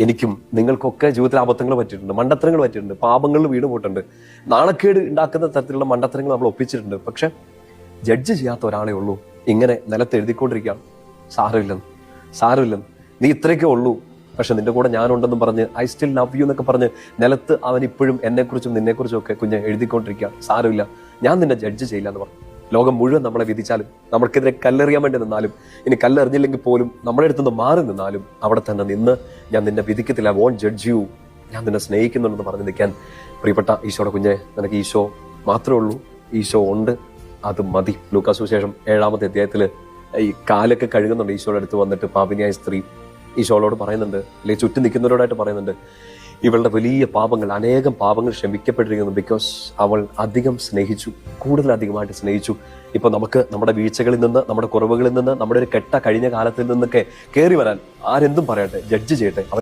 എനിക്കും നിങ്ങൾക്കൊക്കെ ജീവിതത്തിൽ അബദ്ധങ്ങൾ പറ്റിയിട്ടുണ്ട്, മണ്ടത്തരങ്ങൾ പറ്റിയിട്ടുണ്ട്, പാപങ്ങളിൽ വീണ് പോയിട്ടുണ്ട്, നാണക്കേട് ഉണ്ടാക്കുന്ന തരത്തിലുള്ള മണ്ടത്തരങ്ങൾ നമ്മൾ ഒപ്പിച്ചിട്ടുണ്ട്. പക്ഷെ ജഡ്ജ് ചെയ്യാത്ത ഒരാളെ ഉള്ളൂ ഇങ്ങനെ നിലത്ത് എഴുതിക്കൊണ്ടിരിക്കുകയാണ്, സാരമില്ലെന്ന് നീ ഇത്രയൊക്കെ ഉള്ളൂ, പക്ഷെ നിന്റെ കൂടെ ഞാനുണ്ടെന്നും പറഞ്ഞ് ഐ സ്റ്റിൽ ലവ് യു എന്നൊക്കെ പറഞ്ഞ് നിലത്ത് അവൻ ഇപ്പോഴും എന്നെക്കുറിച്ചും നിന്നെക്കുറിച്ചും ഒക്കെ കുഞ്ഞ് എഴുതിക്കൊണ്ടിരിക്കുകയാണ്. സാരമില്ല, ഞാൻ നിന്നെ ജഡ്ജ് ചെയ്യില്ല എന്ന് പറഞ്ഞു. ലോകം മുഴുവൻ നമ്മളെ വിധിച്ചാലും, നമ്മൾക്കെതിരെ കല്ലെറിയാൻ വേണ്ടി നിന്നാലും, ഇനി കല്ലെറിഞ്ഞില്ലെങ്കിൽ പോലും നമ്മുടെ അടുത്തുനിന്ന് മാറി നിന്നാലും അവിടെ തന്നെ നിന്ന് ഞാൻ നിന്നെ വിധിക്കത്തില്ല, വോണ്ട് ജഡ്ജ് യു, ഞാൻ നിന്നെ സ്നേഹിക്കുന്നുണ്ടെന്ന് പറഞ്ഞ് നിൽക്കാൻ പ്രിയപ്പെട്ട ഈശോയുടെ കുഞ്ഞെ, നിനക്ക് ഈശോ മാത്രമേ ഉള്ളൂ, ഈശോ ഉണ്ട്, അത് മതി. ലൂക്കാ സുവിശേഷം 7-ാമത്തെ അധ്യായത്തിൽ ഈ കാലൊക്കെ കഴുകുന്നുണ്ട് ഈശോയുടെ അടുത്ത് വന്നിട്ട് പാപിനിയായ സ്ത്രീ ഈശോയോട് പറയുന്നുണ്ട്, അല്ലെങ്കിൽ ചുറ്റും നിൽക്കുന്നവരോടായിട്ട് പറയുന്നുണ്ട്, ഇവളുടെ വലിയ പാപങ്ങൾ, അനേകം പാപങ്ങൾ ക്ഷമിക്കപ്പെട്ടിരിക്കുന്നു, ബിക്കോസ് അവൾ അധികം സ്നേഹിച്ചു, കൂടുതലധികമായിട്ട് സ്നേഹിച്ചു. ഇപ്പൊ നമുക്ക് നമ്മുടെ വീഴ്ചകളിൽ നിന്ന്, നമ്മുടെ കുറവുകളിൽ നിന്ന്, നമ്മുടെ ഒരു കെട്ട കഴിഞ്ഞ കാലത്തിൽ നിന്നൊക്കെ കയറി വരാൻ ആരെന്തും പറയട്ടെ, ജഡ്ജ് ചെയ്യട്ടെ.